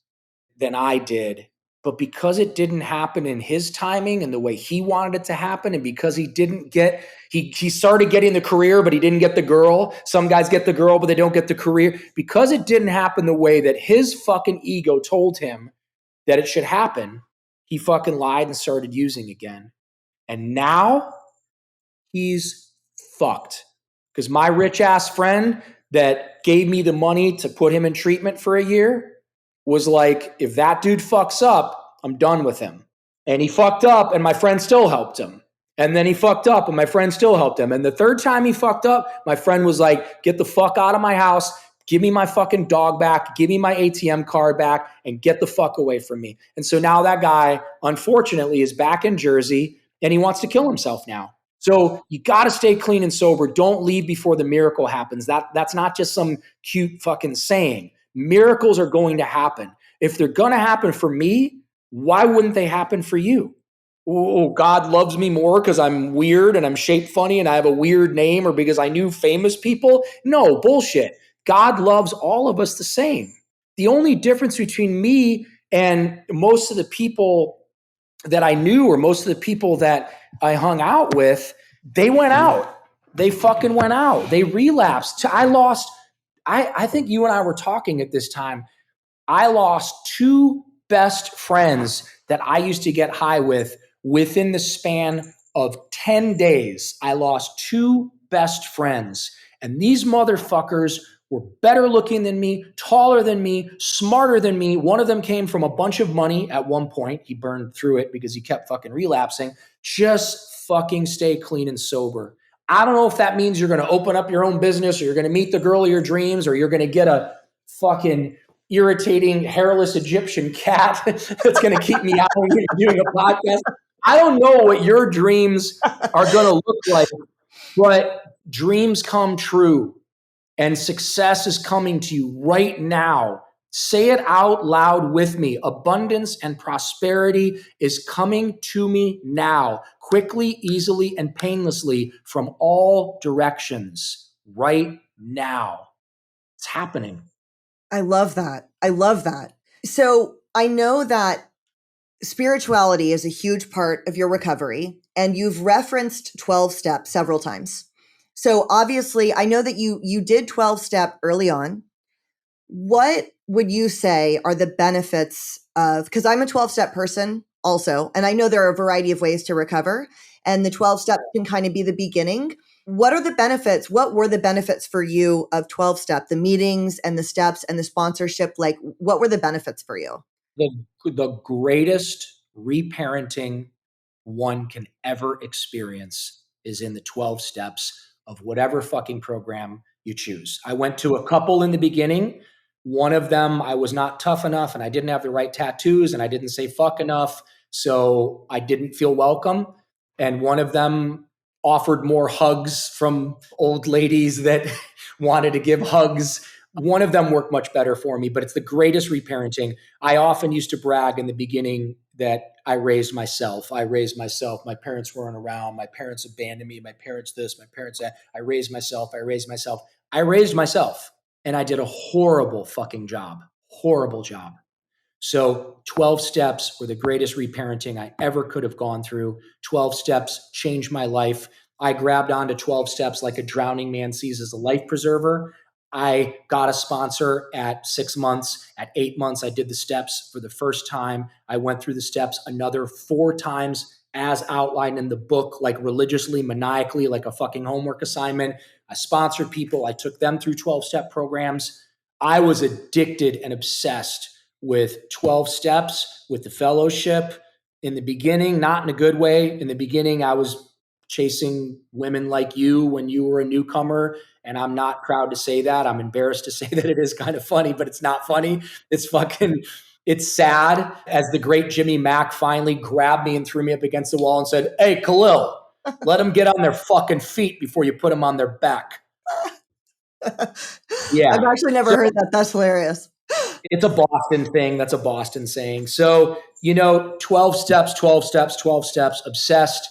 than I did. But because it didn't happen in his timing and the way he wanted it to happen, and because he started getting the career, but he didn't get the girl. Some guys get the girl, but they don't get the career. Because it didn't happen the way that his fucking ego told him that it should happen, he fucking lied and started using again. And now he's fucked. Because my rich ass friend that gave me the money to put him in treatment for a year was like, if that dude fucks up, I'm done with him. And he fucked up and my friend still helped him. And then he fucked up and my friend still helped him. And the third time he fucked up, my friend was like, get the fuck out of my house. Give me my fucking dog back. Give me my ATM card back and get the fuck away from me. And so now that guy, unfortunately, is back in Jersey and he wants to kill himself now. So you got to stay clean and sober. Don't leave before the miracle happens. That's not just some cute fucking saying. Miracles are going to happen. If they're going to happen for me, why wouldn't they happen for you? Oh, God loves me more because I'm weird and I'm shaped funny and I have a weird name, or because I knew famous people? No, bullshit. God loves all of us the same. The only difference between me and most of the people that I knew, or most of the people that I hung out with, they went out. They fucking went out. They relapsed. I think you and I were talking at this time. I lost two best friends that I used to get high with within the span of 10 days. I lost two best friends. And these motherfuckers were better looking than me, taller than me, smarter than me. One of them came from a bunch of money at one point. He burned through it because he kept fucking relapsing. Just fucking stay clean and sober. I don't know if that means you're going to open up your own business, or you're going to meet the girl of your dreams, or you're going to get a fucking irritating hairless Egyptian cat that's going to keep me out when you're doing a podcast. I don't know what your dreams are going to look like, but dreams come true and success is coming to you right now. Say it out loud with me. Abundance and prosperity is coming to me now, quickly, easily, and painlessly from all directions right now. It's happening. I love that. I love that. So I know that spirituality is a huge part of your recovery, and you've referenced 12 step several times. So obviously, I know that you did 12 step early on. What would you say are the benefits of, because I'm a 12 step person also, and I know there are a variety of ways to recover, and the 12 steps can kind of be the beginning. What are the benefits? What were the benefits for you of 12 step, the meetings and the steps and the sponsorship? Like, what were the benefits for you? The greatest reparenting one can ever experience is in the 12 steps of whatever fucking program you choose. I went to a couple in the beginning. One of them, I was not tough enough and I didn't have the right tattoos and I didn't say fuck enough. So I didn't feel welcome. And one of them offered more hugs from old ladies that wanted to give hugs. One of them worked much better for me, but it's the greatest reparenting. I often used to brag in the beginning that I raised myself. I raised myself. My parents weren't around. My parents abandoned me. My parents this, my parents that. I raised myself. I raised myself. I raised myself. And I did a horrible fucking job. Horrible job. So 12 steps were the greatest reparenting I ever could have gone through. 12 steps changed my life. I grabbed onto 12 steps like a drowning man sees as a life preserver. I got a sponsor at 6 months. At 8 months, I did the steps for the first time. I went through the steps another 4 times as outlined in the book, like religiously, maniacally, like a fucking homework assignment. I sponsored people. I took them through 12-step programs. I was addicted and obsessed with 12 steps, with the fellowship. In the beginning, not in a good way. In the beginning, I was chasing women like you when you were a newcomer. And I'm not proud to say that. I'm embarrassed to say that. It is kind of funny, but it's not funny. It's sad. As the great Jimmy Mack finally grabbed me and threw me up against the wall and said, "Hey, Khalil, let them get on their fucking feet before you put them on their back." Yeah. I've actually never heard that. That's hilarious. It's a Boston thing. That's a Boston saying. So, 12 steps, 12 steps, 12 steps, obsessed.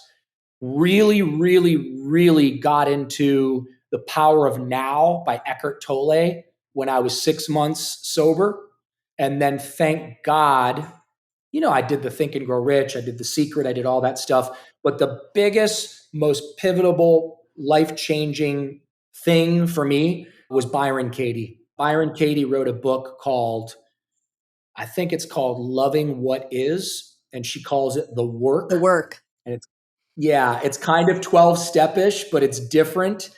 Really, really, really got into The Power of Now by Eckhart Tolle when I was 6 months sober. And then thank God, I did the Think and Grow Rich. I did The Secret. I did all that stuff. But the biggest, most pivotal, life-changing thing for me was Byron Katie. Byron Katie wrote a book called, I think it's called Loving What Is. And she calls it The Work. The Work. And it's kind of 12-step-ish, but it's different.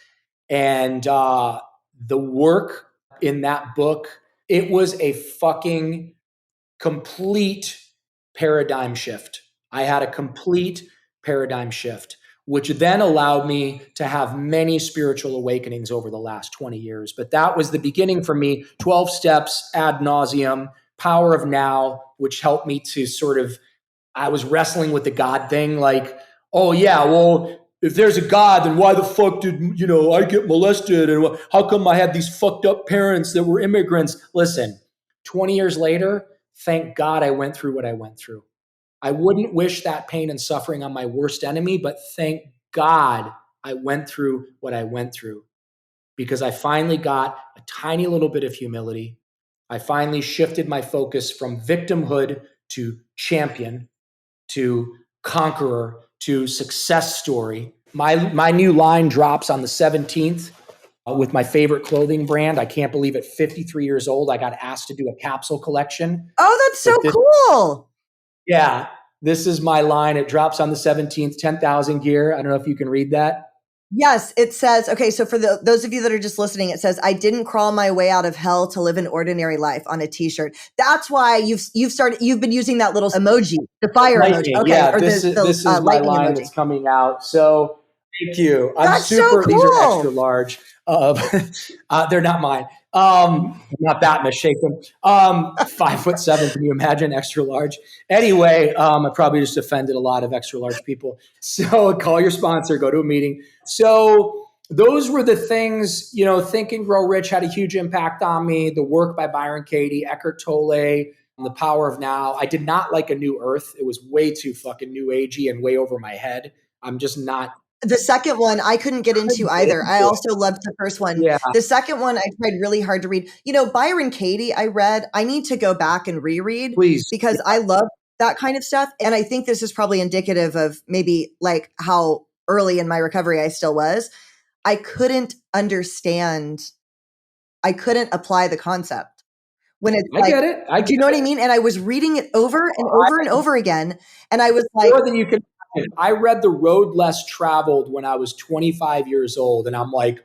And the work in that book, it was a fucking complete paradigm shift. I had a complete paradigm shift. which then allowed me to have many spiritual awakenings over the last 20 years. But that was the beginning for me. 12 steps ad nauseum, power of now, which helped me to sort of, I was wrestling with the God thing. Like, oh yeah, well, if there's a God, then why the fuck did, I get molested? And how come I had these fucked up parents that were immigrants? Listen, 20 years later, thank God I went through what I went through. I wouldn't wish that pain and suffering on my worst enemy, but thank God I went through what I went through, because I finally got a tiny little bit of humility. I finally shifted my focus from victimhood to champion, to conqueror, to success story. My new line drops on the 17th with my favorite clothing brand. I can't believe at 53 years old, I got asked to do a capsule collection. Oh, that's so cool. Yeah, this is my line. It drops on the 17th, 10,000 gear. I don't know if you can read that. Yes, it says, okay, so for those of you that are just listening, it says, I didn't crawl my way out of hell to live an ordinary life, on a t-shirt. That's why you've been using that little emoji, the fire lightning, emoji. Okay. Yeah, or this is my line emoji that's coming out. So thank you. That's so cool. These are extra large. They're not mine. Not that misshapen. 5'7". Can you imagine extra large? Anyway, I probably just offended a lot of extra large people. So call your sponsor, go to a meeting. So those were the things, Think and Grow Rich had a huge impact on me. The work by Byron Katie, Eckhart Tolle, The Power of Now. I did not like A New Earth. It was way too fucking new agey and way over my head. I'm just not. The second one I couldn't get into either. I also loved the first one. Yeah. The second one I tried really hard to read. Byron Katie, I need to go back and reread. Please. Because I love that kind of stuff. And I think this is probably indicative of maybe like how early in my recovery I still was. I couldn't understand. I couldn't apply the concept. When it's I get it. Do you know what I mean? And I was reading it over and over and over again. And I was like, more than you can. I read The Road Less Traveled when I was 25 years old, and I'm like,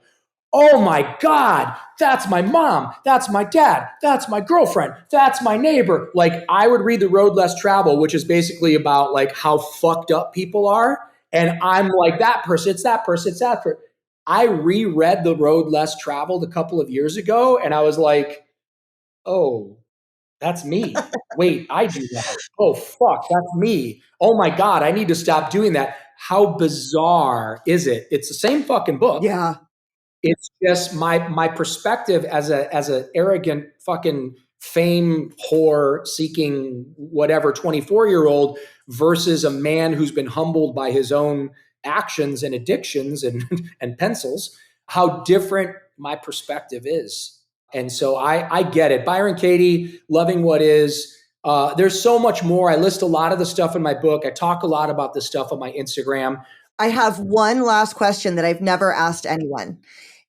oh my God, that's my mom, that's my dad, that's my girlfriend, that's my neighbor. Like, I would read The Road Less Traveled, which is basically about like how fucked up people are. And I'm like, that person, it's that person, it's that person. I reread The Road Less Traveled a couple of years ago, and I was like, oh, that's me. Wait, I do that. Oh, fuck, that's me. Oh my God, I need to stop doing that. How bizarre is it? It's the same fucking book. Yeah. It's just my perspective as a arrogant fucking fame whore seeking whatever 24-year-old versus a man who's been humbled by his own actions and addictions and pencils, how different my perspective is. And so I get it. Byron Katie, Loving What Is. There's so much more. I list a lot of the stuff in my book. I talk a lot about this stuff on my Instagram. I have one last question that I've never asked anyone.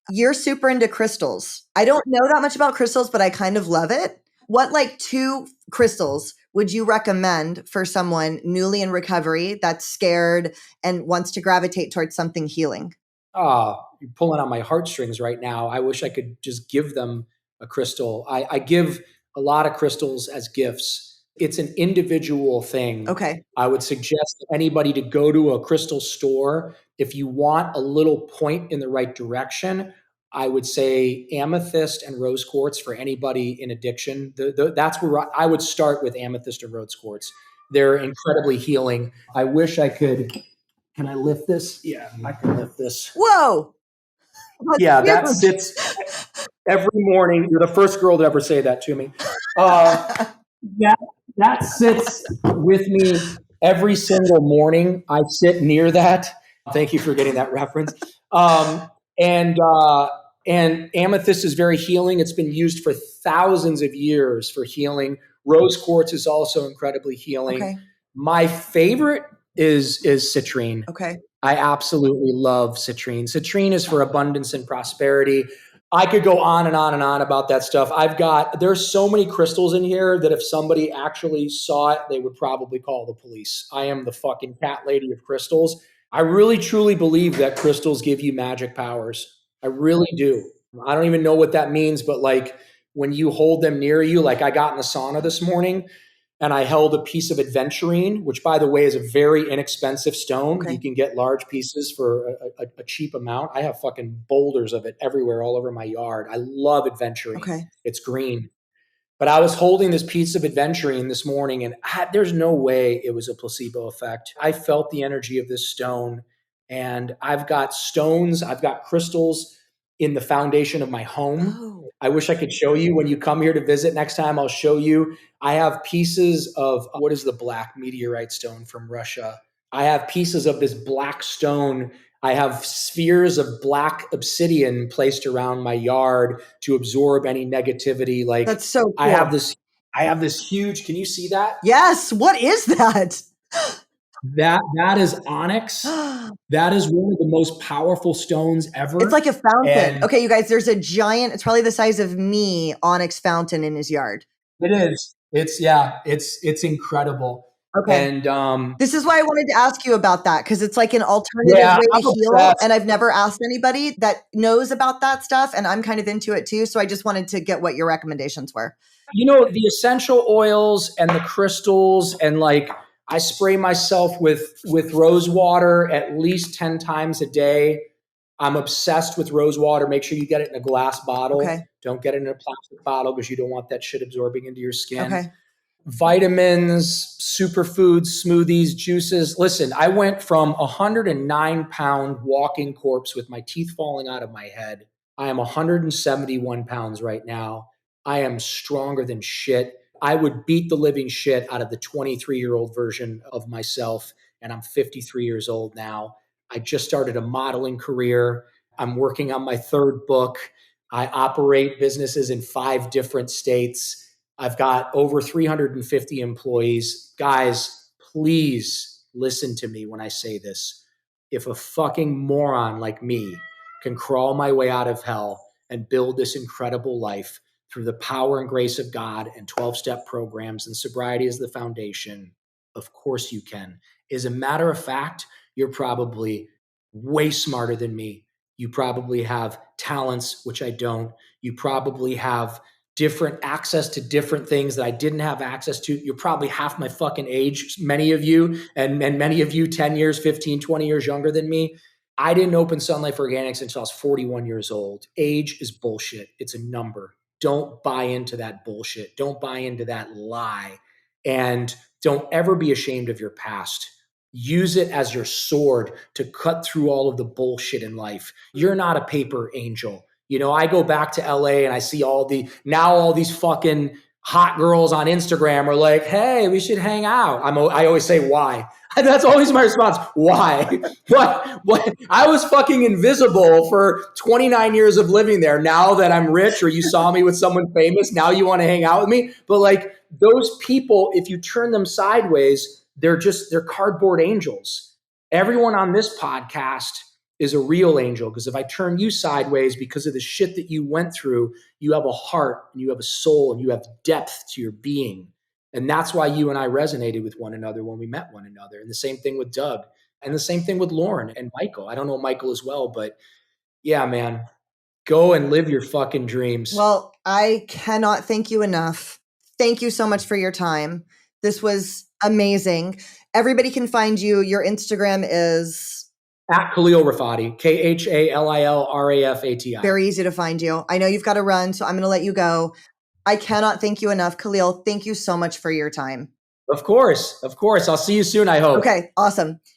You're super into crystals. I don't know that much about crystals, but I kind of love it. What 2 crystals would you recommend for someone newly in recovery that's scared and wants to gravitate towards something healing? You're pulling on my heartstrings right now. I wish I could just give them a crystal. I give a lot of crystals as gifts. It's an individual thing. Okay. I would suggest anybody to go to a crystal store. If you want a little point in the right direction, I would say amethyst and rose quartz for anybody in addiction. That's where I would start, with amethyst and rose quartz. They're incredibly healing. I wish I could. Can I lift this? Yeah, I can lift this. Whoa. Yeah, that sits every morning. You're the first girl to ever say that to me. That sits with me every single morning. I sit near that. Thank you for getting that reference. And amethyst is very healing. It's been used for thousands of years for healing. Rose quartz is also incredibly healing. Okay. My favorite is citrine. Okay. I absolutely love citrine. Citrine is for abundance and prosperity. I could go on and on and on about that stuff. There's so many crystals in here that if somebody actually saw it, they would probably call the police. I am the fucking cat lady of crystals. I really truly believe that crystals give you magic powers. I really do. I don't even know what that means, but like when you hold them near you, like I got in the sauna this morning, and I held a piece of aventurine, which, by the way, is a very inexpensive stone. Okay. You can get large pieces for a cheap amount. I have fucking boulders of it everywhere, all over my yard. I love aventurine. Okay. It's green. But I was holding this piece of aventurine this morning, and there's no way it was a placebo effect. I felt the energy of this stone, and I've got stones, I've got crystals in the foundation of my home. Oh. I wish I could show you when you come here to visit next time. I'll show you. I have pieces of what is the black meteorite stone from Russia? I have pieces of this black stone. I have spheres of black obsidian placed around my yard to absorb any negativity. Like, that's so cool. I have this huge, can you see that? Yes. What is that? That is onyx. That is one of the most powerful stones ever. It's like a fountain. Okay, you guys, there's a giant, it's probably the size of me, onyx fountain in his yard. It is. It's incredible. Okay. And this is why I wanted to ask you about that, because it's like an alternative way to heal. Obsessed. And I've never asked anybody that knows about that stuff. And I'm kind of into it too. So I just wanted to get what your recommendations were. You know, the essential oils and the crystals, and like I spray myself with rose water at least 10 times a day. I'm obsessed with rose water. Make sure you get it in a glass bottle. Okay. Don't get it in a plastic bottle because you don't want that shit absorbing into your skin. Okay. Vitamins, superfoods, smoothies, juices. Listen, I went from a 109-pound walking corpse with my teeth falling out of my head. I am 171 pounds right now. I am stronger than shit. I would beat the living shit out of the 23-year-old version of myself, and I'm 53 years old now. I just started a modeling career. I'm working on my 3rd book. I operate businesses in 5 different states. I've got over 350 employees. Guys, please listen to me when I say this. If a fucking moron like me can crawl my way out of hell and build this incredible life through the power and grace of God and 12-step programs and sobriety as the foundation, of course you can. As a matter of fact, you're probably way smarter than me. You probably have talents, which I don't. You probably have different access to different things that I didn't have access to. You're probably half my fucking age, many of you, and many of you 10 years, 15, 20 years younger than me. I didn't open Sunlife Organics until I was 41 years old. Age is bullshit. It's a number. Don't buy into that bullshit. Don't buy into that lie. And don't ever be ashamed of your past. Use it as your sword to cut through all of the bullshit in life. You're not a paper angel. You know, I go back to LA and I see all these fucking hot girls on Instagram are like, hey, we should hang out. I always say, why? That's always my response. Why? What? I was fucking invisible for 29 years of living there. Now that I'm rich, or you saw me with someone famous, now you want to hang out with me. But like, those people, if you turn them sideways, they're cardboard angels. Everyone on this podcast is a real angel, because if I turn you sideways because of the shit that you went through, you have a heart and you have a soul and you have depth to your being. And that's why you and I resonated with one another when we met one another. And the same thing with Doug, and the same thing with Lauren and Michael. I don't know Michael as well, but yeah, man, go and live your fucking dreams. Well, I cannot thank you enough. Thank you so much for your time. This was amazing. Everybody can find you. Your Instagram is at Khalil Rafati, KHALIL RAFATI. Very easy to find you. I know you've got to run, so I'm going to let you go. I cannot thank you enough. Khalil, thank you so much for your time. Of course. I'll see you soon, I hope. Okay, awesome.